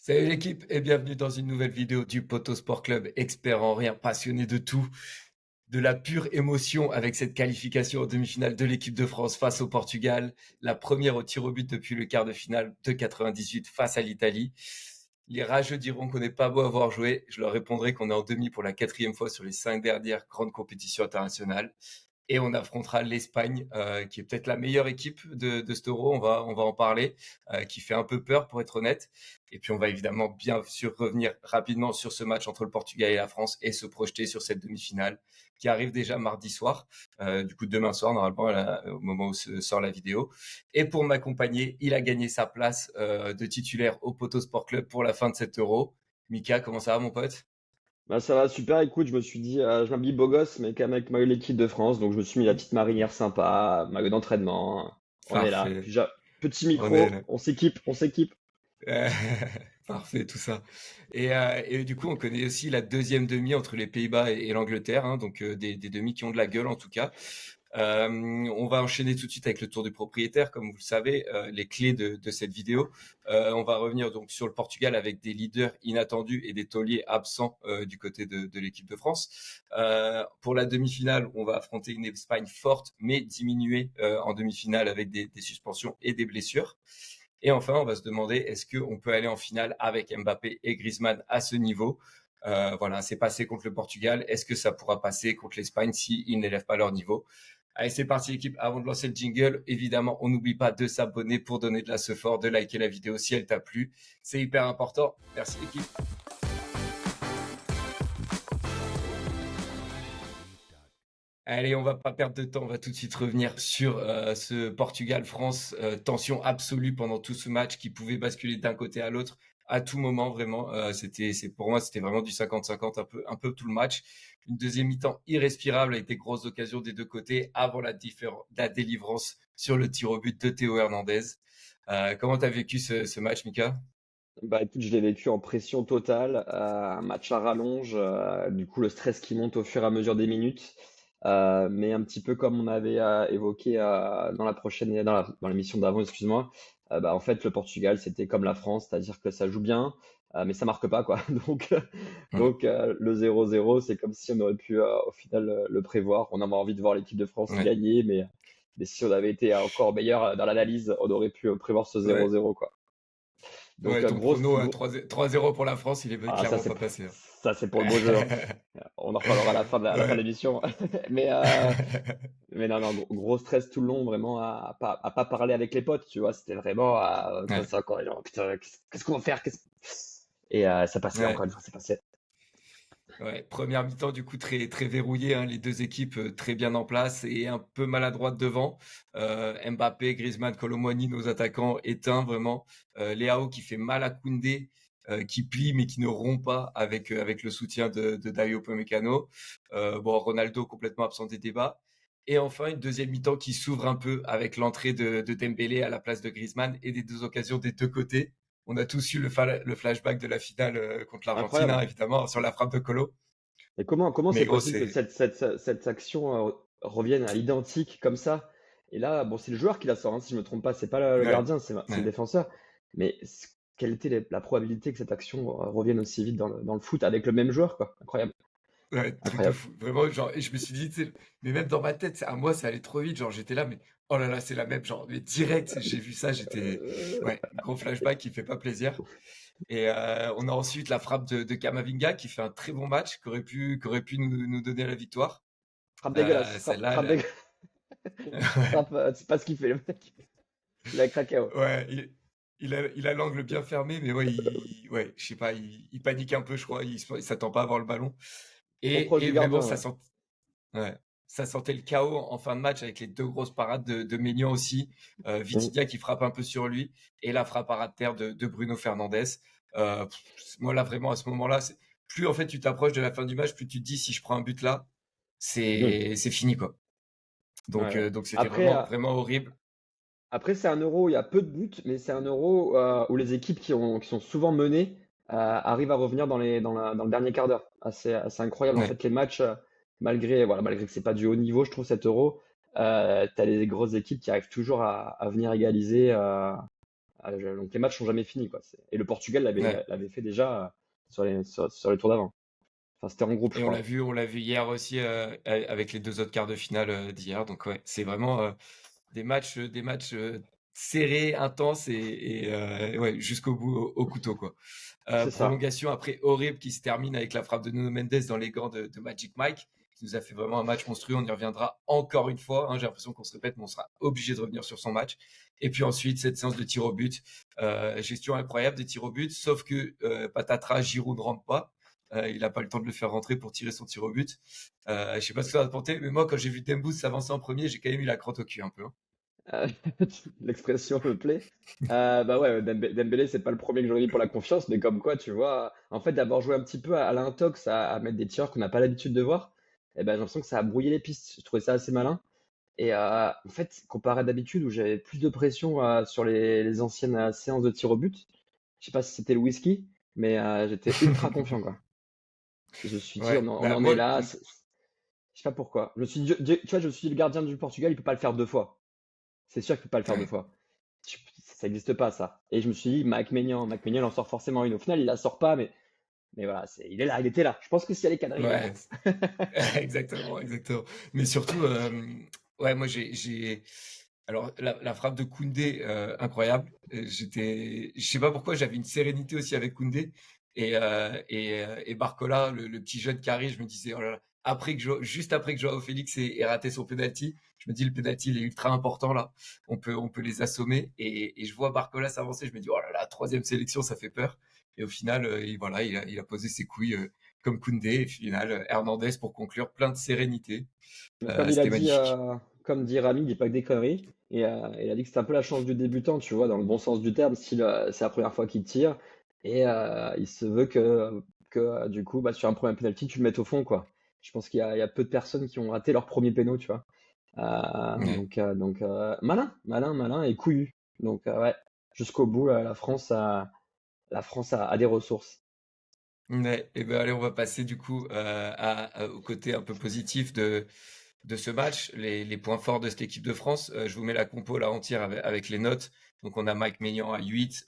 Salut l'équipe et bienvenue dans une nouvelle vidéo du Poto Sport Club, expert en rien, passionné de tout, de la pure émotion avec cette qualification en demi-finale de l'équipe de France face au Portugal, la première au tir au but depuis le quart de finale de 98 face à l'Italie. Les rageux diront qu'on n'est pas beau à avoir joué, je leur répondrai qu'on est en demi pour la 4e fois sur les 5 dernières grandes compétitions internationales. Et on affrontera l'Espagne, qui est peut-être la meilleure équipe de cet Euro. On va en parler, qui fait un peu peur pour être honnête. Et puis on va évidemment bien sûr revenir rapidement sur ce match entre le Portugal et la France et se projeter sur cette demi-finale qui arrive déjà mardi soir, du coup demain soir normalement au moment où se sort la vidéo. Et pour m'accompagner, il a gagné sa place de titulaire au Poto Sport Club pour la fin de cet Euro. Mika, comment ça va mon pote? Bah ça va super, écoute, je me suis dit, je m'habille beau gosse, mais quand même avec maillot de l'équipe de France, donc je me suis mis la petite marinière sympa, maillot d'entraînement, on est là. Parfait, Puis petit on est là. micro, on s'équipe, on s'équipe. Euh, Parfait, tout ça. Et du coup, on connaît aussi la deuxième demi entre les Pays-Bas et l'Angleterre, hein, donc des demi qui ont de la gueule en tout cas. On va enchaîner tout de suite avec le tour du propriétaire, comme vous le savez, les clés de cette vidéo. On va revenir donc sur le Portugal avec des leaders inattendus et des tauliers absents du côté de l'équipe de France. Pour la demi-finale, on va affronter une Espagne forte mais diminuée en demi-finale avec des suspensions et des blessures. Et enfin, on va se demander, est-ce qu'on peut aller en finale avec Mbappé et Griezmann à ce niveau? Voilà, c'est passé contre le Portugal. Est-ce que ça pourra passer contre l'Espagne s'ils n'élèvent pas leur niveau? Allez, c'est parti l'équipe. Avant de lancer le jingle, évidemment, on n'oublie pas de s'abonner pour donner de la fort, de liker la vidéo si elle t'a plu. C'est hyper important. Merci l'équipe. Allez, on va pas perdre de temps, on va tout de suite revenir sur ce Portugal-France. Tension absolue pendant tout ce match qui pouvait basculer d'un côté à l'autre à tout moment, vraiment. Pour moi, c'était vraiment du 50-50, un peu tout le match. Une deuxième mi-temps irrespirable avec des grosses occasions des deux côtés avant la délivrance sur le tir au but de Théo Hernandez. Comment t'as vécu ce match, Mika? Bah écoute, je l'ai vécu en pression totale, un match à rallonge, du coup le stress qui monte au fur et à mesure des minutes, mais un petit peu comme on avait évoqué dans dans l'émission d'avant, excuse-moi, bah en fait le Portugal c'était comme la France, c'est-à-dire que ça joue bien, mais ça marque pas quoi. Donc, Hmm. le 0-0, c'est comme si on aurait pu au final le prévoir. On avait envie de voir l'équipe de France Ouais. gagner, mais si on avait été encore meilleur dans l'analyse, on aurait pu prévoir ce Ouais. 0-0 quoi. Donc, Ouais, ton prono gros. 3-0 pour la France, il est Ah, clairement pas passé, hein. ça, c'est pour le beau jeu, hein. On en reparlera à la fin de Ouais. l'émission. Mais, mais non, non, gros stress tout le long, vraiment, à pas parler avec les potes, tu vois. C'était vraiment, ça, Ouais. c'est encore, genre, putain, qu'est-ce qu'on va faire? Et ça passait, Ouais. encore une fois, ça passait. Ouais, première mi-temps du coup très très verrouillée, hein, les deux équipes très bien en place et un peu maladroites devant. Mbappé, Griezmann, Kolo Muani, nos attaquants éteints vraiment. Leao qui fait mal à Koundé, qui plie mais qui ne rompt pas avec le soutien de Dayo Upamecano. Bon, Ronaldo complètement absent des débats. Et enfin une deuxième mi-temps qui s'ouvre un peu avec l'entrée de Dembélé à la place de Griezmann et des deux occasions des deux côtés. On a tous eu le flashback de la finale contre l'Argentine, hein, Incroyable. évidemment, sur la frappe de Colo. Et comment Mais c'est gros, possible que c'est... cette action revienne à l'identique comme ça? Et là, bon, c'est le joueur qui la sort, hein, si je me trompe pas, c'est pas le Ouais, gardien, c'est le ouais, défenseur. Mais quelle était la probabilité que cette action revienne aussi vite dans le foot avec le même joueur, quoi? Incroyable, ouais, truc de incroyable. fou. Vraiment, genre, et je me suis dit, tu sais, mais même dans ma tête, à moi, ça allait trop vite. Genre, j'étais là, mais oh là là, c'est la même. Genre, mais direct, j'ai vu ça, j'étais... Euh, Ouais, gros flashback qui fait pas plaisir. Et on a ensuite la frappe de Kamavinga qui fait un très bon match, qui aurait pu nous donner la victoire. Frappe dégueulasse, Celle-là, frappe dégueulasse. Frappe, c'est pas ce qu'il fait, le mec. Il a craqué, ouais. ouais, il a l'angle bien fermé, mais ouais, ouais, je sais pas, il panique un peu, je crois. Il s'attend pas à avoir le ballon. Trop proche Et du vraiment, gardien, ouais. ouais, ça sentait le chaos en fin de match avec les deux grosses parades de Maignan aussi. Mm. Vitinha qui frappe un peu sur lui et la frappe à ras de terre de Bruno Fernandes. Moi, là, vraiment, à ce moment-là, plus en fait tu t'approches de la fin du match, plus tu te dis si je prends un but là, Mm. c'est fini, quoi. Ouais, ouais. Donc c'était Après, vraiment, vraiment horrible. après c'est un euro où il y a peu de buts, mais c'est un euro où les équipes qui sont souvent menées arrivent à revenir dans le dernier quart d'heure. Assez incroyable. En Ouais. fait, les matchs, malgré que c'est pas du haut niveau, je trouve, cet euro, t'as les grosses équipes qui arrivent toujours à venir égaliser donc les matchs sont jamais finis, quoi. Et le Portugal Ouais. l'avait fait déjà sur les tours d'avant. Enfin, c'était en groupe, je Et crois. on l'a vu hier aussi avec les deux autres quarts de finale d'hier. Donc ouais, c'est vraiment des matchs serrés, intenses et ouais, jusqu'au bout, au couteau quoi. C'est ça. Prolongation après horrible qui se termine avec la frappe de Nuno Mendes dans les gants de Magic Mike, qui nous a fait vraiment un match monstrueux. On y reviendra encore une fois, hein. J'ai l'impression qu'on se répète, mais on sera obligé de revenir sur son match. Et puis ensuite, cette séance de tir au but. Gestion incroyable des tirs au but, sauf que patatras, Giroud ne rentre pas. Il n'a pas le temps de le faire rentrer pour tirer son tir au but. Je sais pas ce que ça va te porter, mais moi, quand j'ai vu Dembous s'avancer en premier, j'ai quand même eu la crotte au cul un peu, hein. Euh, L'expression me plaît. Bah ouais, Dembélé, c'est pas le premier que j'aurais mis pour la confiance, mais comme quoi, tu vois, en fait, d'avoir joué un petit peu à l'intox, à mettre des tireurs qu'on n'a pas l'habitude de voir, eh ben, j'ai l'impression que ça a brouillé les pistes. Je trouvais ça assez malin. Et en fait, comparé à d'habitude où j'avais plus de pression sur les anciennes séances de tir au but, je sais pas si c'était le whisky, mais j'étais ultra confiant, quoi. Je me suis dit, Ouais, on bah en est moi, là. Je sais pas pourquoi. Je me suis dit, tu vois, je me suis dit, le gardien du Portugal, il peut pas le faire deux fois. C'est sûr qu'il peut pas le faire deux ouais, fois. Ça n'existe pas, ça. Et je me suis dit, Mike Maignan, il en sort forcément une. Au final, il la sort pas, mais voilà, il est là, il était là. Je pense que si elle est cadrée, il est là. ouais, exactement, exactement. Mais surtout, ouais, moi alors la frappe de Koundé, incroyable. Je sais pas pourquoi j'avais une sérénité aussi avec Koundé et Barcola, le petit jeune qui arrive, je me disais oh là là, juste après que Joao Félix ait raté son penalty, je me dis le penalty il est ultra important là, on peut les assommer et je vois Barcola s'avancer, je me dis oh là là, troisième sélection, ça fait peur. Et au final, voilà, il a posé ses couilles comme Koundé. Et au final, Hernandez pour conclure, plein de sérénité. Mais comme il a C'était dit, magnifique. comme dit Rami, il dit pas que des conneries. Et il a dit que c'était un peu la chance du débutant, tu vois, dans le bon sens du terme, style, c'est la première fois qu'il tire. Et il se veut que du coup, bah, sur un premier penalty, tu le mettes au fond, quoi. Je pense il y a peu de personnes qui ont raté leur premier péno, tu vois. Ouais. Malin, malin, malin et couillu. Donc, ouais, jusqu'au bout, là, la France a des ressources. Ouais. Et ben allez, on va passer du coup au côté un peu positif de ce match, les points forts de cette équipe de France. Je vous mets la compo là entière avec les notes. Donc on a Mike Maignan à 8,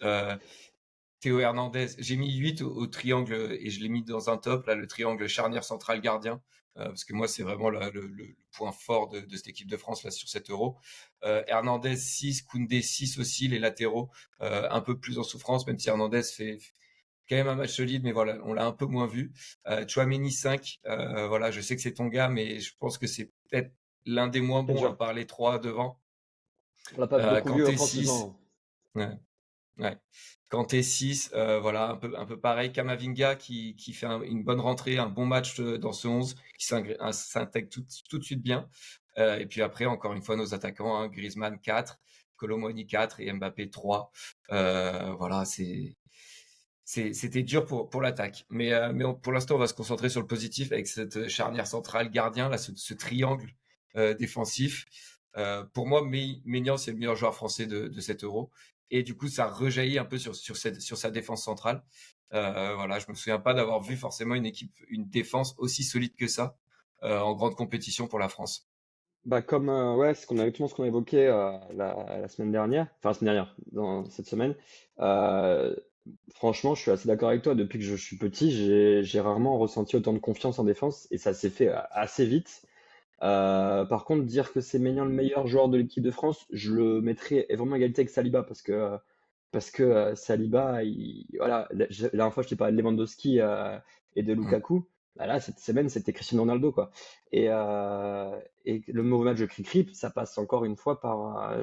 Théo Hernandez. J'ai mis 8 au triangle et je l'ai mis dans un top, là, le triangle charnière central gardien. Parce que moi, c'est vraiment le point fort de cette équipe de France là, sur cet euro. Hernandez 6, Koundé 6 aussi, les latéraux. Un peu plus en souffrance, même si Hernandez fait quand même un match solide, mais voilà, on l'a un peu moins vu. Chouameni 5, voilà, je sais que c'est ton gars, mais je pense que c'est peut-être l'un des moins C'est bons, à dur. part les trois devant. On l'a pas beaucoup vu Kanté 6, offensivement. ouais. Ouais. Kanté 6, voilà, un peu pareil. Kamavinga qui fait une bonne rentrée, un bon match dans ce 11, qui s'intègre tout de suite bien. Et puis après, encore une fois, nos attaquants, hein, Griezmann 4, Colomwani 4 et Mbappé 3. Voilà, c'était dur pour l'attaque. Pour l'instant, on va se concentrer sur le positif avec cette charnière centrale gardien, là, ce triangle défensif. Pour moi, Maignan, c'est le meilleur joueur français de cet Euro. Et du coup, ça rejaillit un peu sur sa défense centrale. Voilà, je me souviens pas d'avoir vu forcément une défense aussi solide que ça en grande compétition pour la France. Bah comme ouais, exactement ce qu'on a évoqué la semaine dernière, enfin la semaine dernière, dans cette semaine. Euh, Franchement, je suis assez d'accord avec toi. Depuis que je suis petit, j'ai rarement ressenti autant de confiance en défense et ça s'est fait assez vite. Par contre, dire que c'est Maignan le meilleur joueur de l'équipe de France, je le mettrais vraiment à égalité avec Saliba parce que Saliba, voilà, la dernière fois je t'ai parlé de Lewandowski et de Mm. Lukaku. Bah là, cette semaine, c'était Cristiano Ronaldo, quoi. Et le mauvais match de Crip, ça passe encore une fois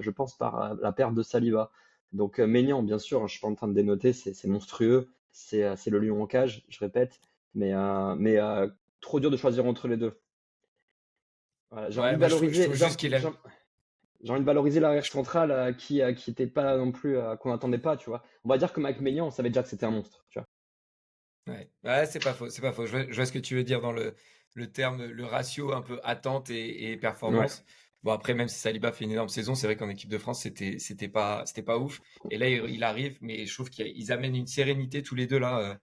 je pense, par la perte de Saliba. Donc Maignan, bien sûr, hein, je suis pas en train de dénoter, c'est monstrueux, c'est le lion en cage, je répète, mais trop dur de choisir entre les deux. Voilà, j'ai envie Ouais, de moi je valoriser, trouve juste qu'il a. j'ai envie de valoriser l'arrière central qui était pas là non plus, qu'on n'attendait pas, tu vois. On va dire que Mike Maignan, on savait déjà que c'était un monstre, tu vois. Ouais, ouais, c'est pas faux, c'est pas faux. Je vois ce que tu veux dire dans le terme, le ratio un peu attente et Ouais. performance. Bon, après, même si Saliba fait une énorme saison, c'est vrai qu'en équipe de France, c'était pas ouf. Et là, il arrive, mais je trouve qu'ils amènent une sérénité tous les deux là.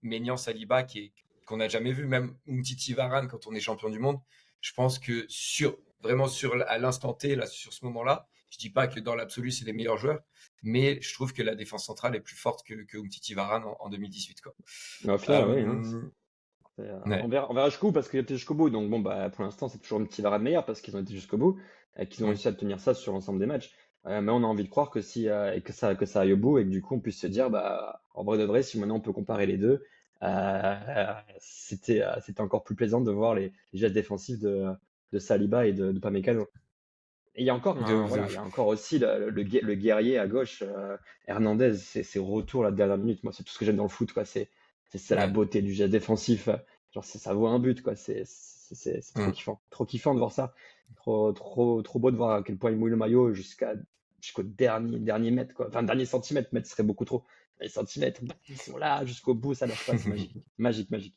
Maignan, Saliba, qu'on n'a jamais vu, même Umtiti Varane quand on est champion du monde. Je pense que vraiment à l'instant T, là, sur ce moment-là, Je dis pas que dans l'absolu, c'est les meilleurs joueurs, mais je trouve que la défense centrale est plus forte que Umtiti Varane en 2018, quoi. Mais au final, oui, hein, Euh, on ouais. verra jusqu'où bout parce qu'ils étaient jusqu'au bout. Donc bon, bah, pour l'instant, c'est toujours un petit Varane meilleur parce qu'ils ont été jusqu'au bout et qu'ils ont Mm. réussi à tenir ça sur l'ensemble des matchs. Mais on a envie de croire que si et que ça aille au bout et que du coup on puisse se dire, bah, en vrai de vrai, si maintenant on peut comparer les deux, c'était encore plus plaisant de voir les gestes défensifs de Saliba et de Upamecano. Et il y a encore De ouf, de voilà, il y ouf. a encore aussi le guerrier à gauche, Hernandez, ses retours la dernière minute. Moi, c'est tout ce que j'aime dans le foot, quoi. C'est la Ouais. beauté du geste défensif. Genre, ça vaut un but, quoi. C'est Mm. trop kiffant de voir ça. Trop beau de voir à quel point il mouille le maillot jusqu'au dernier mètre, quoi. Enfin, dernier centimètre, mètre ce serait beaucoup trop. Les centimètres, ils sont là jusqu'au bout, ça lâche pas, c'est magique, magique, magique.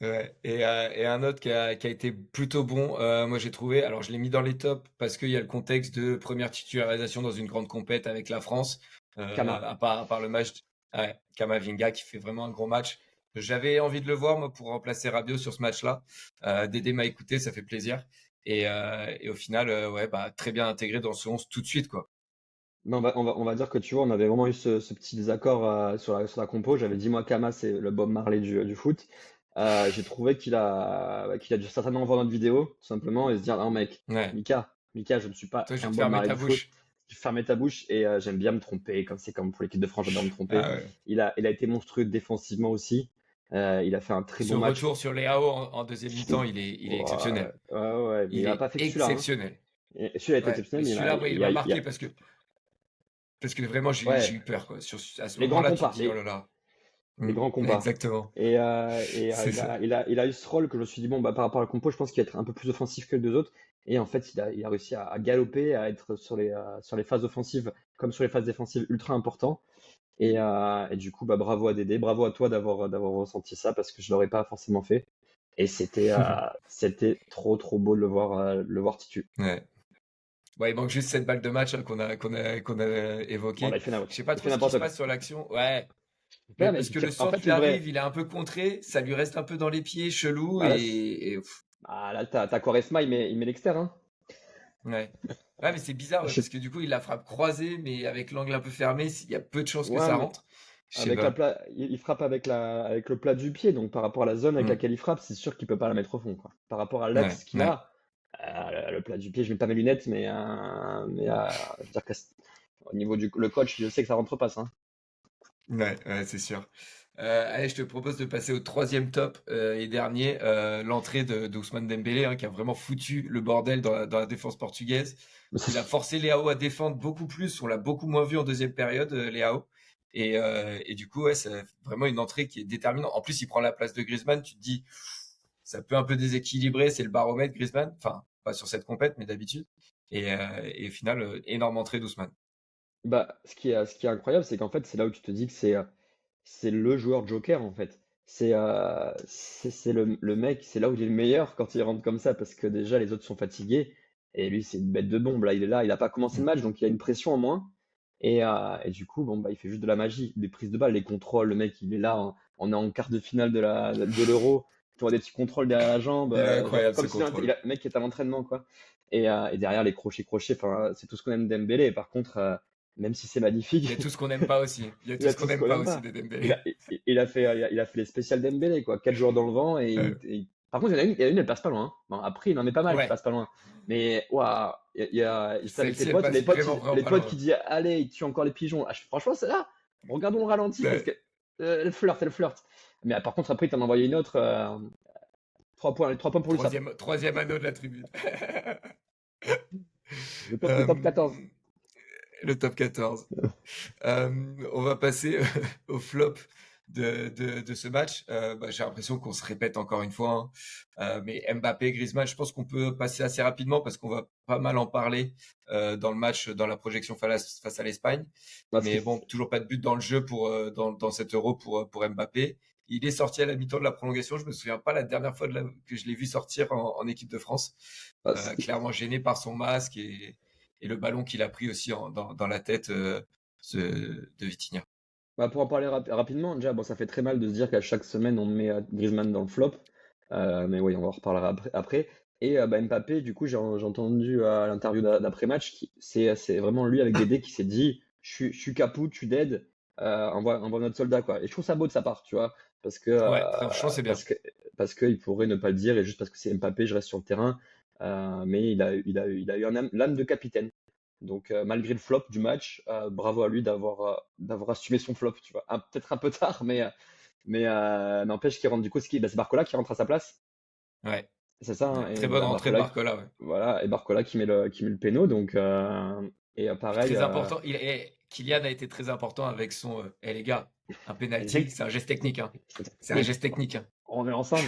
Ouais. Et un autre qui a été plutôt bon, moi j'ai trouvé, alors je l'ai mis dans les tops parce qu'il y a le contexte de première titularisation dans une grande compète avec la France, Kama. à part le match, ouais, Kamavinga qui fait vraiment un gros match. J'avais envie de le voir moi pour remplacer Rabiot sur ce match-là. Dédé m'a écouté, ça fait plaisir. Et au final, ouais, bah, très bien intégré dans ce 11 tout de suite, quoi. Mais on va dire que tu vois, on avait vraiment eu ce petit désaccord sur la compo. J'avais dit, moi, Kama, c'est le Bob Marley du foot. J'ai trouvé qu'il a dû certainement voir notre vidéo, tout simplement, et se dire, non, mec, Ouais. Mika, je ne suis pas Toi, je vais un te Bob fermer Marley ta du foot. bouche. Tu fermes ta bouche et j'aime bien me tromper, comme c'est comme pour l'équipe de France, j'adore me tromper. Ah ouais. Il a été monstrueux défensivement aussi. Il a fait un très Ce bon match. retour sur Léao en deuxième mi-temps, il est Ouais, exceptionnel. ouais, mais il Il n'a est pas fait que celui-là, hein. exceptionnel. Et celui-là était Ouais, mais exceptionnel, mais celui-là, moi, il m'a il y marqué a, parce que vraiment, j'ai ouais, eu peur, quoi. À ce les grands moment-là, tu te compas, dis, oh là là. les Mm, grands compas. exactement. Et C'est ça. il a eu ce rôle que je me suis dit, bon, bah, par rapport à la compo, je pense qu'il va être un peu plus offensif que les deux autres. Et en fait, il a réussi à galoper, à être sur les phases offensives comme sur les phases défensives ultra important. Et du coup, bah, bravo à Dédé, bravo à toi d'avoir ressenti ça parce que je l'aurais pas forcément fait. Et c'était trop beau de le voir titu. Ouais. Bon, il manque juste cette balle de match hein, qu'on a Bon, là, évoquée. Je sais pas il trop fait ce qui se n'importe quoi. passe sur l'action. Ouais, mais Ouais, mais parce que le en centre, fait, il le arrive, vrai, il est un peu contré, ça lui reste un peu dans les pieds, chelou, bah là, là, t'as Quaresma, il met l'externe, hein. ouais. Ouais, mais c'est bizarre, ouais, Je parce sais- que du coup, il la frappe croisée, mais avec l'angle un peu fermé, il y a peu de chances que Ouais, ça mais rentre. Je sais pas. il frappe avec le plat du pied, donc par rapport à la zone avec Hmm. laquelle il frappe, c'est sûr qu'il peut pas la mettre au fond, quoi. Par rapport à Ouais, l'axe qu'il ouais, a, le plat du pied, je mets pas mes lunettes, je veux dire que au niveau du le coach, je sais que ça rentre pas, ça, hein. ouais, ouais, c'est sûr. Allez, je te propose de passer au troisième top et dernier, l'entrée d'Ousmane Dembélé, hein, qui a vraiment foutu le bordel dans la défense portugaise. Il a forcé Leao à défendre beaucoup plus. On l'a beaucoup moins vu en deuxième période, Leao. Et du coup, ouais, c'est vraiment une entrée qui est déterminante. En plus, il prend la place de Griezmann. Tu te dis, ça peut un peu déséquilibrer. C'est le baromètre Griezmann. Enfin, pas sur cette compète, mais d'habitude. Et au final, énorme entrée d'Ousmane. Bah, ce qui est incroyable, c'est qu'en fait, c'est là où tu te dis que c'est le joueur joker, en fait. C'est le mec, c'est là où il est le meilleur quand il rentre comme ça, parce que déjà, les autres sont fatigués, et lui, c'est une bête de bombe. Là, il est là, il a pas commencé le match, donc il a une pression en moins. Et du coup, bon, bah, il fait juste de la magie, des prises de balles, les contrôles. Le mec, il est là, on est en quart de finale de l'Euro. Tu vois des petits contrôles derrière la jambe, Il est genre incroyable ce comme si contrôle. le mec est à l'entraînement, quoi. Et derrière les crochets, enfin, c'est tout ce qu'on aime d'Embélé. Par contre, même si c'est Il y magnifique, a tout ce qu'on n'aime pas aussi. Il y a il tout a ce tout qu'on ce n'aime qu'on pas n'aime aussi pas. de Dembélé. Il a fait les spéciales d'Embélé, quoi. 4 jours dans le vent Euh, par contre, il y en a une, elle passe pas loin, hein. Bon, après, il en met pas mal qui ouais, passent pas loin. Mais, waouh, il était avec celle-ci, elle passe vraiment, vraiment les pas potes loin. qui disent, allez, il tue encore les pigeons. Franchement, c'est là. Regardons le ralenti parce Ouais. que, elle flirte. Mais par contre, après, il t'en a envoyé une autre, 3 points pour l'USAP. Troisième anneau de la tribune. Le Euh, top 14. le top 14. On va passer au flop de ce match. Bah, j'ai l'impression qu'on se répète encore une fois, hein. Mais Mbappé, Griezmann, je pense qu'on peut passer assez rapidement parce qu'on va pas mal en parler dans le match, dans la projection face à l'Espagne. Parce que Mais bon, toujours pas de but dans le jeu dans cet Euro pour Mbappé. Il est sorti à la mi-temps de la prolongation. Je me souviens pas la dernière fois que je l'ai vu sortir en équipe de France. Clairement gêné par son masque et le ballon qu'il a pris aussi dans la tête de Vitinha. bah, pour en parler rapidement, déjà, bon, ça fait très mal de se dire qu'à chaque semaine, on met Griezmann dans le flop. Mais oui, on en reparlera après. Et Mbappé, du coup, j'ai entendu à l'interview d'après-match, c'est vraiment lui avec Dédé qui s'est dit, je suis capou, tu dead, envoie notre soldat, quoi. Et je trouve ça beau de sa part, tu vois, parce que, Ouais, franchement, c'est bien. parce que, parce qu'il pourrait ne pas le dire, et juste parce que c'est Mbappé, je reste sur le terrain. Mais il a eu l'âme de capitaine. Donc, malgré le flop du match, bravo à lui d'avoir assumé son flop, tu vois. Peut-être un peu tard, mais n'empêche qu'il rentre du coup, c'est Barcola qui rentre à sa place. Ouais. C'est ça, hein, Ouais. et Très bonne rentrée de Barcola, Barcola, ouais. voilà, et Barcola qui met le péno, donc Puis pareil, très important. Kylian a été très important avec son. Eh les gars, un penalty, exact, c'est un geste technique, hein. C'est un oui, geste technique, hein. on est ensemble.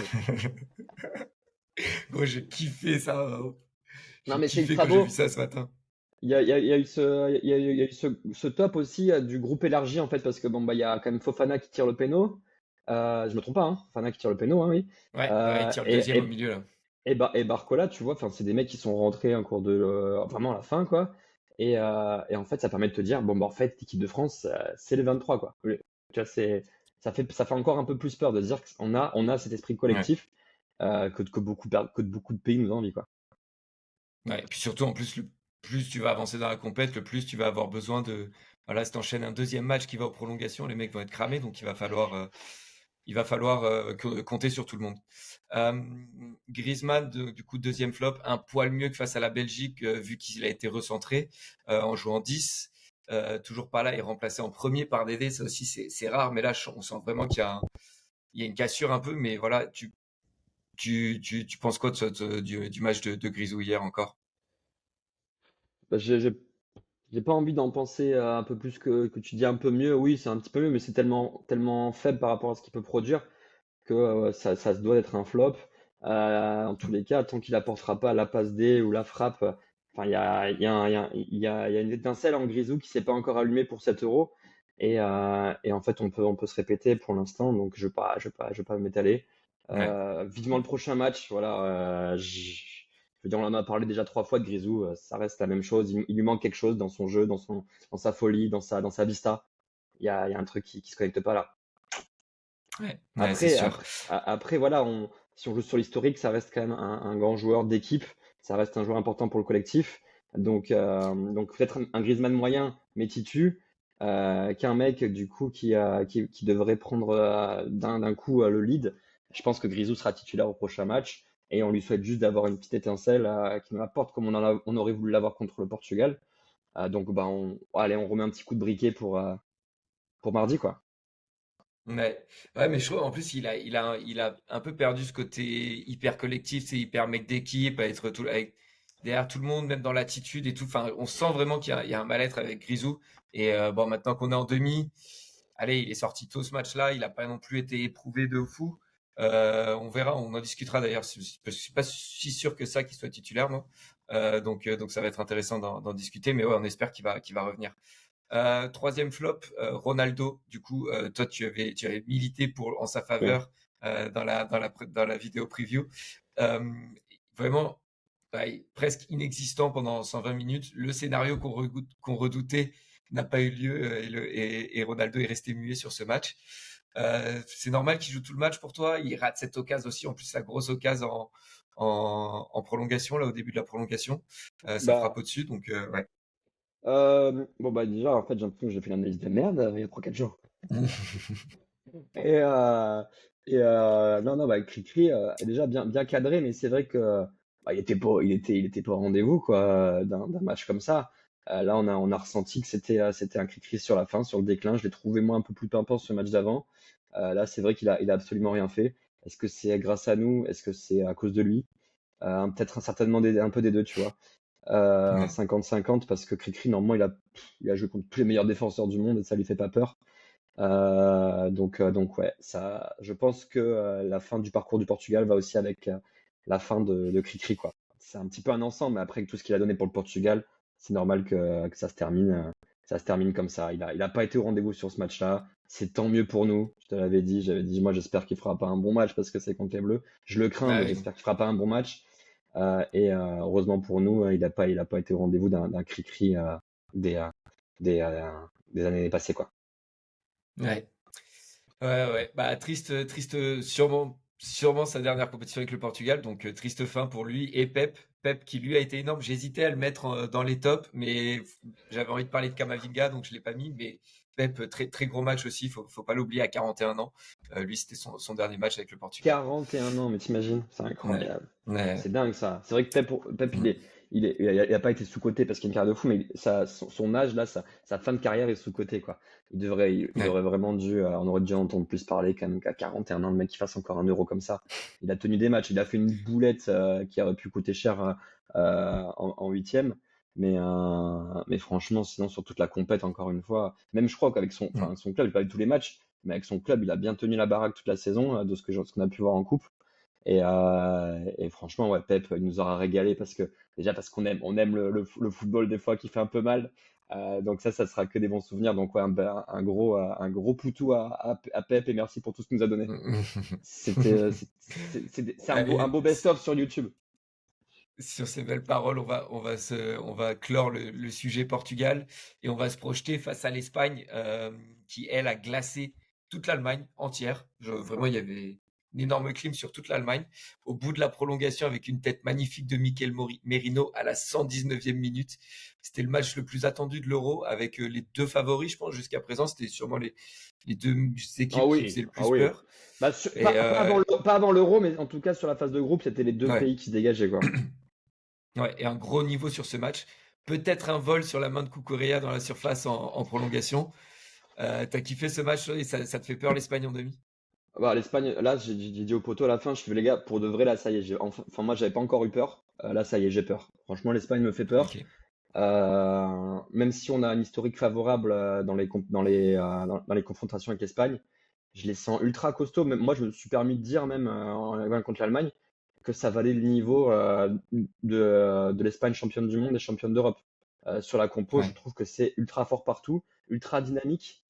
Moi, j'ai kiffé ça. Non, J'ai mais c'est kiffé ultra quand j'ai vu beau. ça ce matin. Il y a eu ce top aussi du groupe élargi en fait, parce que bon bah il y a quand même Fofana qui tire le péno. Je me trompe pas, hein, Fofana qui tire le péno, hein, oui. Ouais, ouais, il Euh, tire le et, deuxième au et, milieu là. et Barcola, tu vois, enfin c'est des mecs qui sont rentrés en cours de vraiment à la fin quoi. Et en fait ça permet de te dire bon bah en fait l'équipe de France c'est les 23 quoi. Tu vois, ça fait encore un peu plus peur de se dire qu'on a cet esprit Ouais. collectif que beaucoup de pays nous envient quoi. Ouais. Et puis surtout, en plus, le plus tu vas avancer dans la compète, le plus tu vas avoir besoin de. Voilà, si t'enchaînes un deuxième match qui va aux prolongations, les mecs vont être cramés, donc il va falloir compter sur tout le monde. Griezmann, du coup, deuxième flop, un poil mieux que face à la Belgique, vu qu'il a été recentré en jouant 10. Toujours pas là, il est remplacé en premier par Dédé. Ça aussi, c'est rare, mais là, on sent vraiment qu'il y a une cassure un peu. Mais voilà, tu penses quoi du match de Grisou hier encore? Bah, j'ai pas envie d'en penser un peu plus que tu dis un peu mieux. Oui, c'est un petit peu mieux, mais c'est tellement, tellement faible par rapport à ce qu'il peut produire que ça se doit d'être un flop. En tous les cas, tant qu'il apportera pas la passe D ou la frappe, enfin, il y a une étincelle en Grisou qui s'est pas encore allumée pour 7 euros. Et en fait, on peut se répéter pour l'instant, donc je vais pas m'étaler. Ouais, Vivement le prochain match. Voilà, je veux dire, on en a parlé déjà 3 fois de Grisou. Ça reste la même chose. Il lui manque quelque chose dans son jeu, dans sa folie, dans sa vista. Il y a un truc qui se connecte pas là. ouais, ouais, c'est Après, sûr. après, après, voilà, si on joue sur l'historique, ça reste quand même un grand joueur d'équipe. Ça reste un joueur important pour le collectif. Donc peut-être un Griezmann moyen, mais titu, qu'un mec du coup qui devrait prendre d'un coup le lead. Je pense que Grisou sera titulaire au prochain match et on lui souhaite juste d'avoir une petite étincelle qui nous apporte comme on aurait voulu l'avoir contre le Portugal. Donc bah allez, on remet un petit coup de briquet pour mardi quoi. Ouais. Ouais, mais je trouve en plus il a un peu perdu ce côté hyper collectif, c'est hyper mec d'équipe, à être derrière tout le monde, même dans l'attitude et tout. Enfin, on sent vraiment qu'il y a un mal-être avec Grisou. Et bon, maintenant qu'on est en demi, allez, il est sorti tôt ce match-là, il n'a pas non plus été éprouvé de fou. On verra, on en discutera d'ailleurs. Je suis pas si sûr que ça qu'il soit titulaire, moi. Donc ça va être intéressant d'en discuter, mais ouais, on espère qu'il va revenir. Troisième flop, Ronaldo. Du coup, toi, tu avais milité en sa Oui. faveur dans la vidéo preview. Euh, Vraiment, presque inexistant pendant 120 minutes. Le scénario qu'on redoutait n'a pas eu lieu et Ronaldo est resté muet sur ce match. C'est normal qu'il joue tout le match pour toi. Il rate cette occasion aussi, en plus sa grosse occasion en prolongation, là au début de la prolongation. Ça frappe Bah, au-dessus, donc ouais. bon bah déjà en fait j'ai l'impression que j'ai fait l'analyse de merde il y a 3 4 jours. Et, euh, non non bah Cricri est déjà bien cadré, mais c'est vrai que bah, il était pas au rendez-vous quoi d'un match comme ça. Là on a ressenti que c'était un Cricri sur la fin, sur le déclin. Je l'ai trouvé moi un peu plus pimpant ce match d'avant. Là c'est vrai qu'il a absolument rien fait. Est-ce que c'est grâce à nous? Est-ce que c'est à cause de lui? Peut-être certainement un peu des deux, tu vois. Un Ouais. 50-50 parce que Cricri, normalement, il a joué contre tous les meilleurs défenseurs du monde et ça lui fait pas peur. Donc ouais, ça, je pense que la fin du parcours du Portugal va aussi avec la fin de Cricri, quoi. C'est un petit peu un ensemble, mais après tout ce qu'il a donné pour le Portugal, c'est normal que ça se termine comme ça. Il a pas été au rendez-vous sur ce match-là. C'est tant mieux pour nous. Je te l'avais dit, j'avais dit, moi j'espère qu'il fera pas un bon match parce que c'est contre les Bleus. Je le crains, Bah mais oui. j'espère qu'il fera pas un bon match. Heureusement pour nous, il a pas été au rendez-vous d'un Cricri des, euh, des années passées, quoi. Ouais. Ouais, ouais. Bah, triste, triste, sûrement sûrement sa dernière compétition avec le Portugal, donc triste fin pour lui et Pep. Pep qui lui a été énorme. J'hésitais à le mettre dans les tops, mais j'avais envie de parler de Camavinga, donc je l'ai pas mis. Mais Pep, très très gros match aussi. Faut pas l'oublier à 41 ans. Lui, c'était son dernier match avec le Portugal. 41 ans, mais t'imagines, c'est Ouais, incroyable. C'est ouais, dingue ça. C'est vrai que Pep mm, il a pas été sous-coté parce qu'il a une carrière de fou, mais son âge là, sa fin de carrière est sous-coté quoi. Il ouais. aurait vraiment dû, on aurait dû en entendre plus parler quand même qu'à 41 ans, le mec qui fasse encore un euro comme ça. Il a tenu des matchs, il a fait une boulette qui aurait pu coûter cher en huitième. Mais franchement, sinon sur toute la compète, encore une fois, même je crois qu'avec Mm. son club, il pas eu tous les matchs, mais avec son club, il a bien tenu la baraque toute la saison, de ce qu'on a pu voir en coupe. Et franchement, ouais, Pep, il nous aura régalé parce qu'on aime le football des fois qui fait un peu mal. Donc ça sera que des bons souvenirs. Donc ouais, un gros poutou à Pep et merci pour tout ce qu'il nous a donné. C'est un Allez, beau best-of sur YouTube. sur ces belles paroles, on va clore le sujet Portugal et on va se projeter face à l'Espagne qui, elle, a glacé toute l'Allemagne entière. Vraiment, il y avait une énorme clim sur toute l'Allemagne. Au bout de la prolongation, avec une tête magnifique de Mikel Merino à la 119e minute. C'était le match le plus attendu de l'Euro avec les deux favoris, je pense, jusqu'à présent. C'était sûrement les deux Ah équipes qui oui, faisaient le ah plus oui. peur. Bah, Et pas avant l'Euro, mais en tout cas sur la phase de groupe, c'était les deux ouais. pays qui se dégageaient quoi. Ouais, et un gros niveau sur ce match. Peut-être un vol sur la main de Cucurella dans la surface en prolongation. T'as kiffé ce match et ça te fait peur l'Espagne en demi? Bah, l'Espagne, là, j'ai dit au poteau à la fin, je fais les gars, pour de vrai, là, ça y est, enfin, moi, j'avais pas encore eu peur. Là, ça y est, j'ai peur. Franchement, l'Espagne me fait peur. Ok. Même si on a un historique favorable dans les confrontations avec l'Espagne, je les sens ultra costauds. Même moi, je me suis permis de dire, même contre l'Allemagne, que ça valait le niveau de l'Espagne championne du monde et championne d'Europe. Sur la compo, je Ouais. trouve que c'est ultra fort partout, ultra dynamique.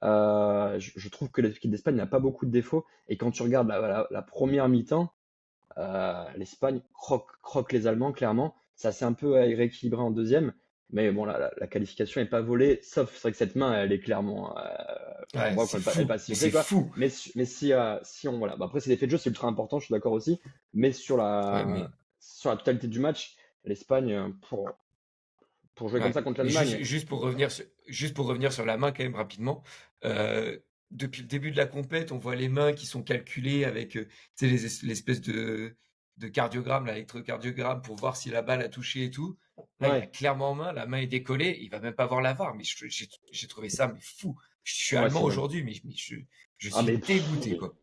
Je trouve que l'équipe d'Espagne n'a pas beaucoup de défauts. Et quand tu regardes la première mi-temps, l'Espagne croque les Allemands, clairement. Ça s'est un peu rééquilibré en deuxième. Mais bon, la qualification n'est pas volée, sauf c'est vrai que cette main, elle est clairement, pour Ouais, moi, c'est elle fou. pas Mais sifflée, c'est quoi. fou. Mais si on, voilà. Bah, après, c'est l'effet de jeu, c'est ultra important, je suis d'accord aussi. Mais Ouais, mais sur la totalité du match, l'Espagne, pour jouer comme ouais. ça contre Mais l'Allemagne, juste pour revenir sur la main quand même rapidement. euh, Depuis le début de la compète, on voit les mains qui sont calculées avec tu sais, l'espèce de cardiogramme, l'électrocardiogramme pour voir si la balle a touché et tout. Là, il y a ouais. clairement main, la main est décollée, il va même pas voir la VAR. Mais j'ai trouvé ça mais fou. Je suis Ouais, allemand c'est vrai. aujourd'hui, mais je Ah suis mais, dégoûté quoi.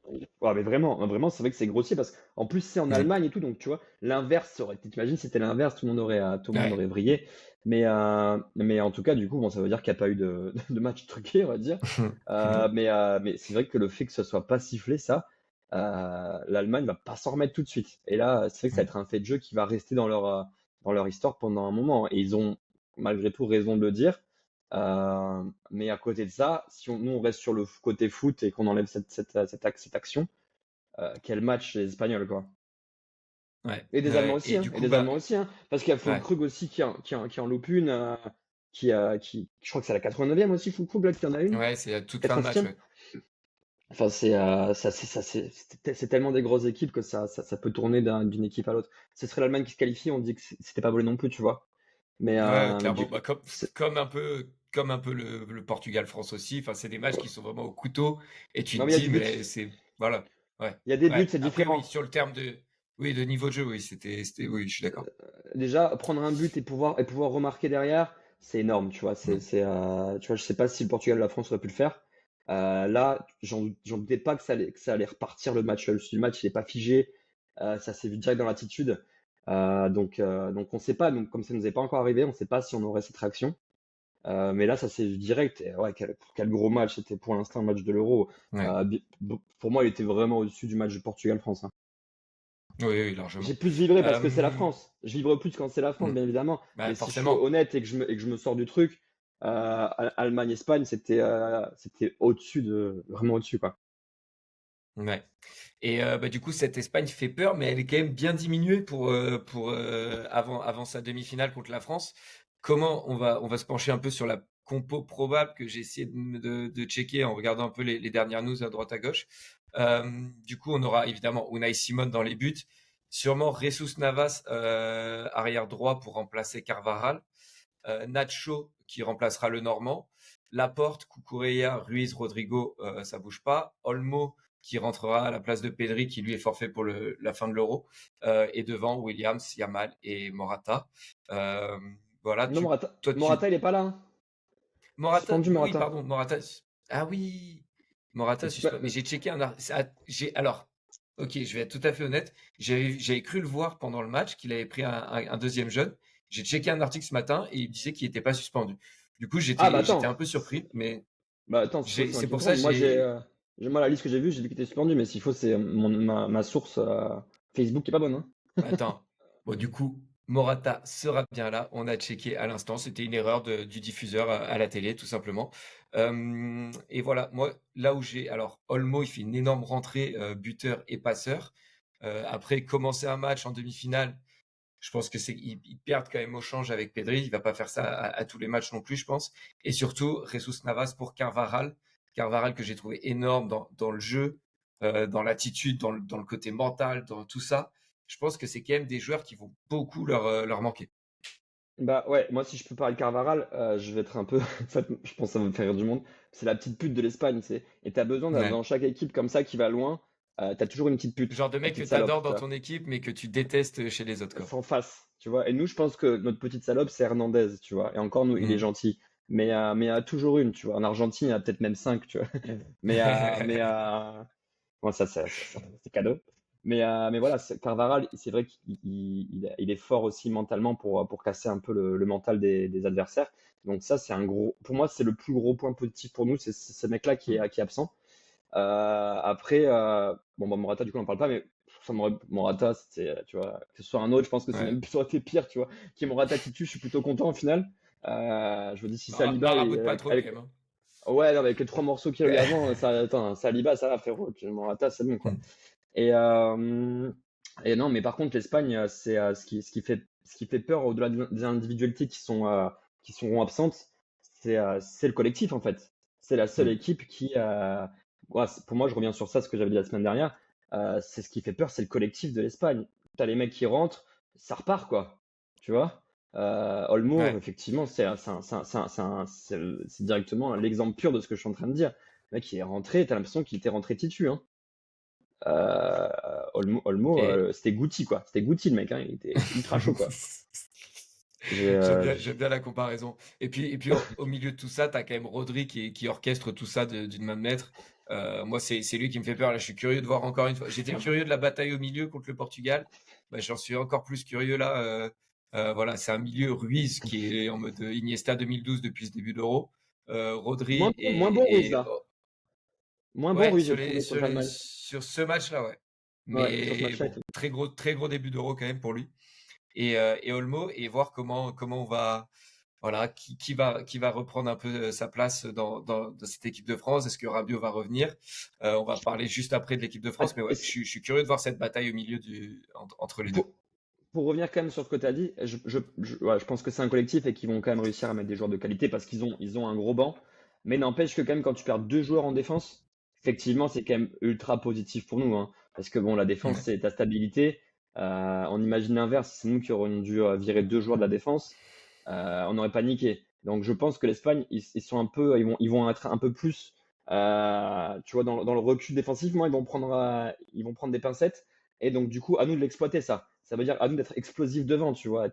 ouais, mais vraiment, c'est vrai que c'est grossier parce qu'en plus c'est en Mm. Allemagne et tout, donc tu vois, l'inverse ça aurait été, t'imagines si c'était l'inverse, tout le monde Ouais. aurait vrillé. Mais en tout cas, du coup, bon, ça veut dire qu'il n'y a pas eu de match truqué, on va dire. Mais c'est vrai que le fait que ce soit pas sifflé, ça, l'Allemagne va pas s'en remettre tout de suite. Et là, c'est vrai que ça va être un fait de jeu qui va rester dans leur histoire pendant un moment. Et ils ont malgré tout raison de le dire. Mais à côté de ça, si nous on reste sur le côté foot et qu'on enlève cette action, quel match les Espagnols quoi. Ouais. Et des Allemands Ouais. aussi, Et hein, du et coup, des bah, Allemands aussi, hein, parce qu'il y a ouais. Füllkrug aussi qui en loupe une, je crois que c'est à la 89e aussi, Füllkrug là qui en a une, Ouais, c'est à toute fin de match, 86e. ouais. Enfin, c'est tellement des grosses équipes que ça peut tourner d'une équipe à l'autre. Ce serait l'Allemagne qui se qualifie, on dit que c'était pas volé non plus, tu vois. Ouais, Mais clairement, bah, c'est- comme un peu le Portugal-France aussi. Enfin, c'est des matchs qui sont vraiment au couteau. Et tu non te mais il y a dis, du but, mais voilà. Ouais. il y a des buts, Ouais. c'est Après, oui, différent. sur le terme oui, de niveau de jeu, oui, oui, je suis d'accord. Déjà, prendre un but et pouvoir remarquer derrière, c'est énorme, tu vois. Mm. Tu vois, je sais pas si le Portugal ou la France aurait pu le faire. Là, j'en doutais pas que ça allait repartir le match. Le match, il est pas figé. Ça s'est vu direct dans l'attitude. Donc on sait pas. Donc comme ça nous est pas encore arrivé, on sait pas si on aurait cette réaction. Mais là, ça s'est vu direct. Et ouais, quel gros match c'était pour l'instant le match de l'Euro. Ouais. Pour moi, il était vraiment au-dessus du match de Portugal-France, hein. Oui, oui, J'ai largement. plus vibré parce que c'est la Euh, France. Je vibre plus quand c'est la France, mm. bien évidemment. Bah, Mais si je suis forcément. honnête et que je me sors du truc, Allemagne-Espagne, c'était au-dessus vraiment au-dessus, quoi. Ouais. Et bah, du coup, cette Espagne fait peur, mais elle est quand même bien diminuée avant sa demi-finale contre la France. Comment on va se pencher un peu sur la compo probable que j'ai essayé de checker en regardant un peu les dernières news à droite à gauche. Du coup, on aura évidemment Unai Simon dans les buts, sûrement Jesus Navas arrière droit pour remplacer Carvajal, Nacho qui remplacera le Normand, Laporte, Cucurella, Ruiz, Rodrigo, ça bouge pas, Olmo qui rentrera à la place de Pedri qui lui est forfait pour la fin de l'Euro, et devant Williams, Yamal et Morata. Euh, voilà, Non, Morata, toi tu Morata, il est pas là, hein. Morata, Suspendu, oui, Morata. pardon, Morata. Ah oui, Morata C'est pas- suspend. Mais j'ai checké alors, ok, je vais être tout à fait honnête. J'avais cru le voir pendant le match qu'il avait pris un deuxième jeune. J'ai checké un article ce matin et il disait qu'il n'était pas suspendu. Du coup, Ah, bah j'étais attends. un peu surpris, mais Bah attends, s'il faut, c'est moi c'est qui me pour ça trompe. que Moi, la liste que j'ai vue, j'ai vu qu'il était suspendu, mais s'il faut, c'est ma source Facebook qui est pas bonne, hein. Attends. Bon, du coup, Morata sera bien là. On a checké à l'instant. C'était une erreur du diffuseur à la télé, tout simplement. Et voilà, moi, là où j'ai. Alors, Olmo, il fait une énorme rentrée, buteur et passeur. Après, commencer un match en demi-finale, je pense que ils perdent quand même au change avec Pedri. Il va pas faire ça à tous les matchs non plus, je pense. Et surtout, Jesus Navas pour Carvajal. Carvajal que j'ai trouvé énorme dans le jeu, dans l'attitude, dans le côté mental, dans tout ça. Je pense que c'est quand même des joueurs qui vont beaucoup leur manquer. Bah ouais, moi si je peux parler de Carvaral, je vais être un peu. En fait, je pense que ça va me faire rire du monde. C'est la petite pute de l'Espagne, c'est. Et t'as besoin Ouais. dans chaque équipe comme ça qui va loin, t'as toujours une petite Le pute, genre de la mec que petite tu adores salope, tu dans vois. ton équipe, mais que tu détestes chez les autres, quoi. En face, tu vois. Et nous, je pense que notre petite salope, c'est Hernandez, tu vois. Et encore, nous, il est Mm. gentil. Mais il y a toujours une, tu vois. En Argentine, il y en a peut-être même cinq, tu vois. Bon, c'est cadeau. Mais voilà, Carvaral, c'est vrai qu'il est fort aussi mentalement pour casser un peu le mental des adversaires. Donc ça, c'est un gros, pour moi, c'est le plus gros point positif pour nous, c'est ce mec-là qui est absent. Après, bon, bah, Morata, du coup, on n'en parle pas, mais Morata, c'était, tu vois, que ce soit un autre, je pense que c'est Ouais. même ça aurait été pire, tu vois. Qui est Morata titu, je suis plutôt content au final. Je me dis si Saliba, Raboute pas trop quand même, hein. ouais, non, avec les trois morceaux qu'il y a eu avant, ça, attends, Saliba, ça va, frérot. Morata, c'est bon, quoi. Mm. Et, euh, et non, mais par contre, l'Espagne, c'est ce qui fait peur au-delà des individualités qui seront absentes, c'est le collectif en fait. C'est la seule Mm. équipe ouais, pour moi, je reviens sur ça, ce que j'avais dit la semaine dernière. C'est ce qui fait peur, c'est le collectif de l'Espagne. T'as les mecs qui rentrent, ça repart quoi. Tu vois? Olmo, Ouais. effectivement, c'est directement l'exemple pur de ce que je suis en train de dire. Le mec, il est rentré, t'as l'impression qu'il était rentré titu, hein. Olmo, Et c'était Gucci, quoi. C'était Gucci, le mec, hein. Il était ultra chaud, quoi. J'ai, j'aime bien la comparaison. Et puis au milieu de tout ça, tu as quand même Rodri qui orchestre tout ça d'une main de maître. Moi, c'est lui qui me fait peur. Là, je suis curieux de voir encore une fois. J'étais curieux de la bataille au milieu contre le Portugal. Bah, j'en suis encore plus curieux là. Voilà, c'est un milieu Ruiz qui est en mode Iniesta 2012 depuis ce début d'Euro. Rodri moins bon Ruiz, et là. Moins bon ouais, Ruiz, j'ai trouvé, sur le Allemagne. sur ce match-là, ouais. Ouais, sur ce Mais match-là. bon, très gros début d'Euro quand même pour lui et Olmo et voir comment on va voilà qui va reprendre un peu sa place dans cette équipe de France. Est-ce que Rabiot va revenir? On va parler juste après de l'équipe de France, mais ouais, Est-ce que- je suis curieux de voir cette bataille au milieu entre les deux. pour, pour revenir quand même sur ce que tu as dit, ouais, je pense que c'est un collectif et qu'ils vont quand même réussir à mettre des joueurs de qualité parce ils ont un gros banc. Mais n'empêche que quand même, quand tu perds deux joueurs en défense, effectivement, c'est quand même ultra positif pour nous, hein. Parce que bon, la défense, Ouais. c'est ta stabilité. On imagine l'inverse, c'est nous qui aurions dû virer deux joueurs de la défense. On aurait paniqué. Donc je pense que l'Espagne, ils sont un peu, ils vont être un peu plus, tu vois, dans le recul défensivement, ils vont prendre des pincettes. Et donc du coup, à nous de l'exploiter ça. Ça veut dire à nous d'être explosifs devant, tu vois,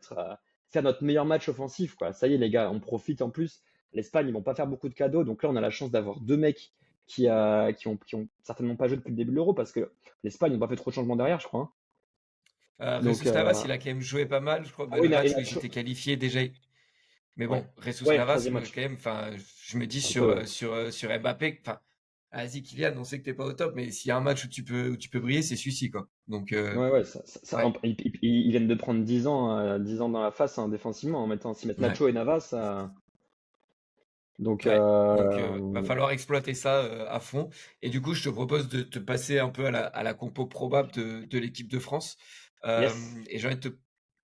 faire notre meilleur match offensif, quoi. Ça y est, les gars, on profite en plus. L'Espagne, ils vont pas faire beaucoup de cadeaux. Donc là, on a la chance d'avoir deux mecs qui ont certainement pas joué depuis le début de l'Euro parce que l'Espagne n'a pas fait trop de changements derrière, je crois, hein. Donc, Jesus Navas, il a quand même joué pas mal. Je crois ah bah, oui, le match où ils Nacho, étaient qualifiés déjà. Mais ouais. bon, Jesus Ouais, Navas, troisième moi, match. quand même, enfin, je me dis Un peu, ouais. sur Mbappé, enfin, vas-y Kylian, on sait que t'es pas au top, mais s'il y a un match où tu peux briller, c'est celui-ci, quoi. Donc, Ouais, ouais, ouais, ils viennent de prendre 10 ans dans la face, hein, défensivement en mettant, s'ils mettent ouais, Nacho et Navas. Donc, ouais. Donc, va falloir exploiter ça à fond. Et du coup, je te propose de te passer un peu à la compo probable de l'équipe de France. yes. Et j'ai envie de te,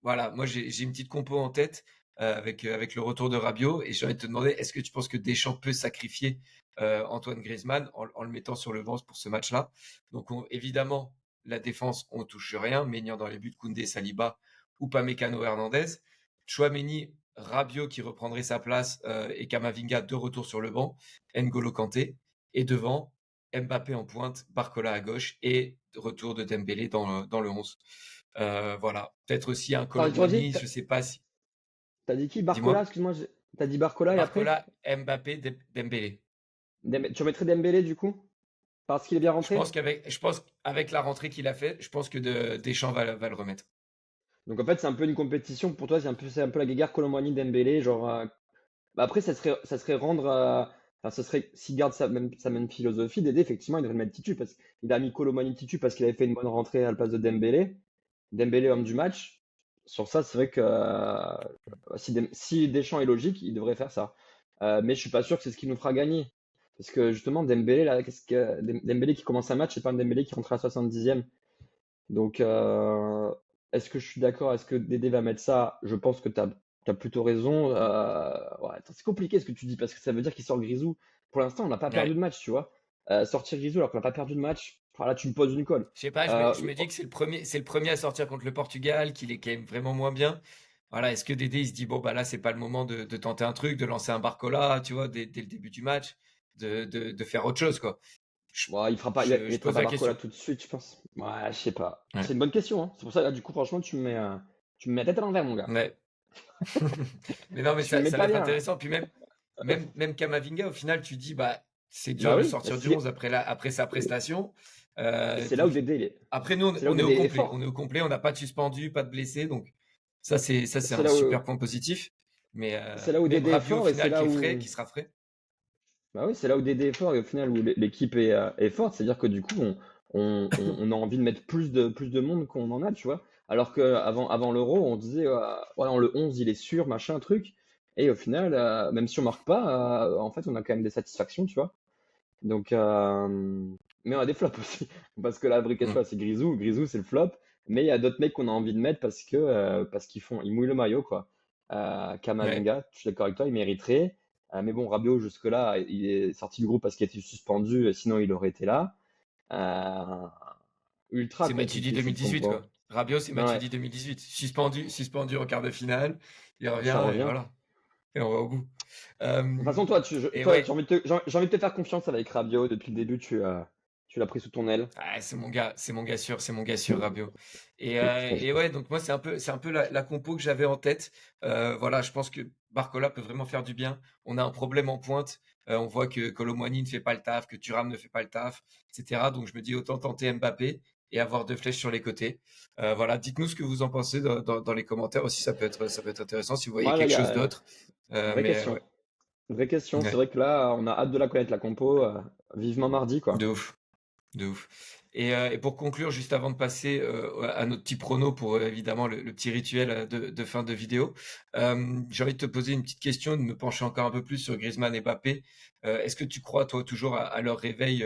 voilà, moi j'ai une petite compo en tête. avec le retour de Rabiot. Et j'ai envie de te demander, est-ce que tu penses que Deschamps peut sacrifier Antoine Griezmann en le mettant sur le banc pour ce match-là? Donc évidemment, la défense, on touche rien. Maignan dans les buts, Koundé, Saliba ou Upamecano, Hernandez. Chouameni, Rabiot qui reprendrait sa place et Kamavinga de retour sur le banc. N'Golo Kanté. Et devant, Mbappé en pointe, Barcola à gauche et retour de Dembélé dans le 11. Voilà. Peut-être aussi un Attends, tu redis, Colomboigny, je sais pas si. t'as dit qui? Barcola, Dis-moi. excuse-moi, t'as dit Barcola et après? Barcola, Mbappé, Dembélé. Tu remettrais Dembélé du coup? Parce qu'il est bien rentré? Je pense qu'avec la rentrée qu'il a fait, je pense que Deschamps va le remettre. Donc en fait, c'est un peu une compétition pour toi, c'est un peu la guéguerre Colomboigny Dembélé, genre. Bah après, ça serait rendre. Enfin, ce serait s'il garde sa même philosophie, Dédé, effectivement, il devrait le mettre titu parce qu'il a mis Colomboigny titu parce qu'il avait fait une bonne rentrée à la place de Dembélé. Dembélé homme du match. Sur ça, c'est vrai que si Deschamps est logique, il devrait faire ça. Mais je suis pas sûr que c'est ce qui nous fera gagner. Parce que justement, Dembélé, là, Dembélé qui commence un match, c'est pas un Dembélé qui rentre à la 70e. Donc, est-ce que je suis d'accord? Est-ce que Dédé va mettre ça? Je pense que tu as plutôt raison. Ouais, attends, c'est compliqué ce que tu dis parce que ça veut dire qu'il sort Grisou. Pour l'instant, on n'a pas perdu Ouais. de match, tu vois. Sortir Grisou alors qu'on n'a pas perdu de match, voilà, tu me poses une colle. Je sais pas, Euh, je me dis que c'est le premier à sortir contre le Portugal, qu'il est quand même vraiment moins bien. Voilà, est-ce que Dédé il se dit bon bah là c'est pas le moment de tenter un truc, de lancer un Barcola, tu vois, dès le début du match, de faire autre chose quoi. Je, ouais, il fera pas, il je mettra pose pas la Barcola question. tout de suite, je pense. Ouais, je sais pas. Ouais. C'est une bonne question, hein. C'est pour ça, là, du coup, franchement, tu me mets la tête à l'envers, mon gars. Ouais. Mais non, mais Tu me mets ça pas va être bien, là. intéressant. Puis même Kamavinga, au final, tu dis, bah, c'est dur Bah de oui, sortir du 11 après sa prestation. et c'est là où Donc, Dédé, après, nous, c'est là où on est au Dédé est complet. On fort. est au complet, on n'a pas de suspendu, pas de blessé. Donc, ça, c'est C'est un là où, super point positif. Mais c'est là où même Dédé est Rabiot, au fort et c'est final, qui là est frais, où. qui sera frais. Bah oui, c'est là où Dédé est fort et au final où l'équipe est forte, c'est-à-dire que du coup on a envie de mettre plus de monde qu'on en a, tu vois. Alors que avant l'Euro, on disait ouais, non, le 11 il est sûr, machin truc. Et au final, même si on marque pas, en fait on a quand même des satisfactions, tu vois. Donc mais on a des flops aussi. Parce que la vraie Mm. question c'est Grisou. Grisou c'est le flop. Mais il y a d'autres mecs qu'on a envie de mettre parce qu'ils mouillent le maillot, quoi. Ouais. Kamavinga, je suis d'accord avec toi, il mériterait. Mais bon, Rabiot, jusque-là, il est sorti du groupe parce qu'il était suspendu, sinon il aurait été là. Euh, Ultra, C'est quoi, Matuidi compliqué cette 2018, compo. quoi. Rabiot, c'est Ouais, Matuidi 2018. Suspendu en quart de finale. Il ça revient et revient. voilà. Et on va au bout. De toute Euh, façon, et toi, ouais, j'ai envie de te faire confiance avec Rabiot. Depuis le début, tu l'as pris sous ton aile. ah, c'est mon gars sûr, Rabiot. Et ouais, donc moi c'est un peu la compo que j'avais en tête. Voilà, je pense que Barcola peut vraiment faire du bien. On a un problème en pointe. On voit que Colomwani ne fait pas le taf, que Thuram ne fait pas le taf, etc. Donc je me dis autant tenter Mbappé et avoir deux flèches sur les côtés. Voilà, dites-nous ce que vous en pensez dans les commentaires aussi. Ça peut être intéressant si vous voyez Moi, là, quelque chose d'autre. vraie Mais question. ouais, Vraie question. C'est ouais, vrai que là, on a hâte de la connaître, la compo. Vivement mardi, de quoi. ouf. De ouf. Et pour conclure, juste avant de passer à notre petit prono pour évidemment le petit rituel de fin de vidéo, j'ai envie de te poser une petite question, de me pencher encore un peu plus sur Griezmann et Mbappé. Est-ce que tu crois, toi, toujours à leur réveil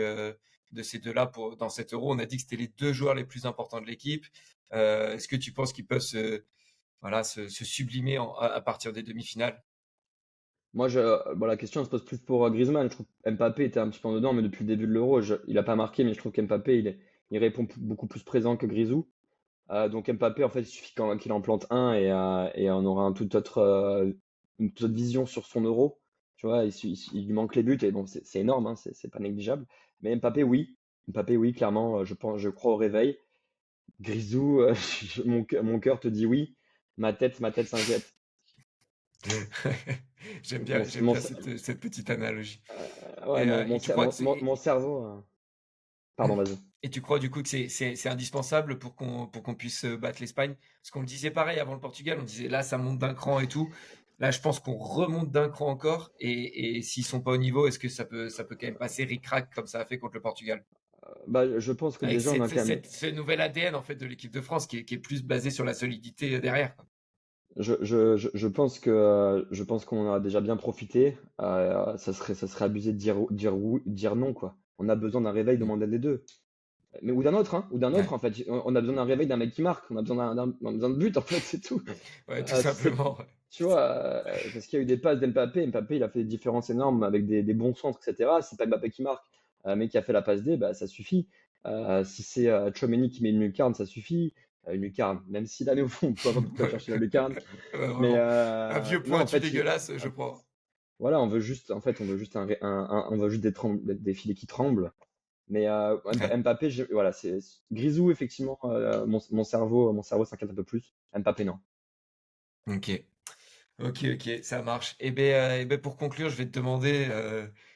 de ces deux-là dans cet Euro? On a dit que c'était les deux joueurs les plus importants de l'équipe. Est-ce que tu penses qu'ils peuvent voilà, se sublimer à partir des demi-finales? Moi, bon, la question elle se pose plus pour Griezmann. Je trouve que Mbappé était un petit peu en dedans, mais depuis le début de l'Euro, il a pas marqué, mais je trouve qu'Mbappé, il répond beaucoup plus présent que Grisou. Donc Mbappé, en fait, il suffit qu'il en plante un et on aura une toute autre vision sur son Euro. Tu vois, il lui manque les buts et bon, c'est énorme, hein, c'est pas négligeable. Mais Mbappé, oui. Mbappé, oui, clairement, je crois au réveil. Grisou, mon cœur te dit oui. Ma tête s'inquiète. Mon, J'aime mon, bien cette petite analogie. ouais, Et tu crois que mon cerveau. Pardon, vas-y. et tu crois du coup que c'est indispensable pour qu'on puisse battre l'Espagne? Parce qu'on le disait pareil avant le Portugal, on disait là ça monte d'un cran et tout. Là je pense qu'on remonte d'un cran encore et s'ils sont pas au niveau, est-ce que ça peut quand même passer ric-rac comme ça a fait contre le Portugal? Bah, je pense que Avec déjà, on a quand même. ce nouvel ADN en fait de l'équipe de France qui est plus basé sur la solidité derrière, quoi. Je pense qu'on en a déjà bien profité. Ça serait abusé de dire non, quoi. On a besoin d'un réveil de Mm. mandat des deux. Mais ou d'un autre, hein, ou d'un autre Ouais. en fait. On a besoin d'un réveil d'un mec qui marque. On a besoin on a besoin de but en fait, c'est tout. Ouais, tout Si c'est, simplement. tu vois, parce qu'il y a eu des passes d'Mbappé. Mbappé, il a fait des différences énormes avec des bons centres, etc. Si c'est pas Mbappé qui marque, mais qui a fait la passe D, bah, ça suffit. Si c'est Tchouaméni qui met une lucarne, ça suffit. Une lucarne, même s'il allait au fond, on voit pas pourquoi chercher la lucarne. Ouais, Mais vraiment. Un vieux non, en pointu fait, dégueulasse, je prends. voilà, on veut juste, en fait, on veut juste on veut juste des filets qui tremblent. Mais Ouais. Mbappé, voilà, c'est Grisou, effectivement, mon cerveau s'inquiète un peu plus. Mbappé, non. Ok. Ok, ok, ça marche. Et ben pour conclure, je vais te demander,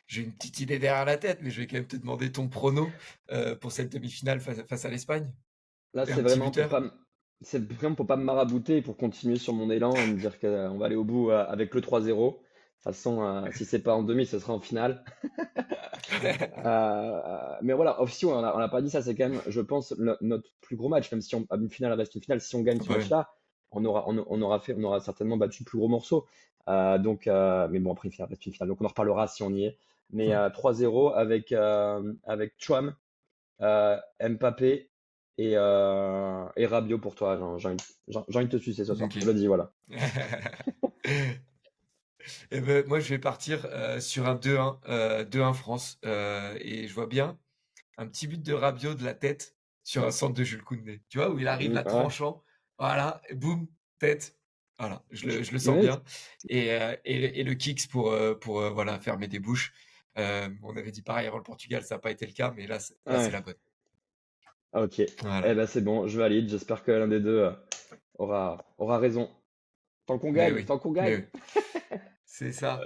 j'ai une petite idée derrière la tête, mais je vais quand même te demander ton prono pour cette demi-finale face à l'Espagne. Là, Et un petit buteur. c'est vraiment pour pas me marabouter, pour continuer sur mon élan et me dire qu'on va aller au bout avec le 3-0. De toute façon, si c'est pas en demi, ce sera en finale. Mais voilà, aussi, on n'a pas dit ça, c'est quand même, je pense, notre plus gros match, même si à une finale reste une finale, si on gagne Ah ce bah ouais. match-là, on aura certainement battu le plus gros morceau. Mais bon, après, une finale reste une finale, donc on en reparlera si on y est. Mais 3-0 avec Thuram, Mbappé et Rabiot pour toi. J'ai envie de te sucer ce soir. Ok. Je le dis, voilà. Et ben moi je vais partir sur un 2-1, 2-1 France. Et je vois bien un petit but de Rabiot de la tête sur un centre de Jules Koundé. Tu vois, où il arrive là Ouais. tranchant, voilà, et boum, tête. Voilà, je le sens Mais bien. Et le kicks pour voilà, fermer des bouches. On avait dit pareil avant le Portugal, ça n'a pas été le cas, mais là c'est ouais. la bonne. Ok. Eh Voilà. ben c'est bon, je valide. J'espère que l'un des deux aura raison. Mais oui, Tant qu'on mais gagne. oui, c'est ça.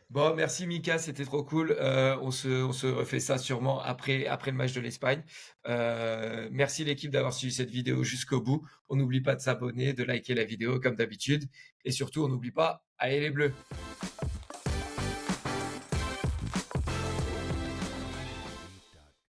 Bon, merci Mika, c'était trop cool. On se refait ça sûrement après le match de l'Espagne. Merci l'équipe d'avoir suivi cette vidéo jusqu'au bout. On n'oublie pas de s'abonner, de liker la vidéo comme d'habitude. Et surtout, on n'oublie pas, allez les Bleus!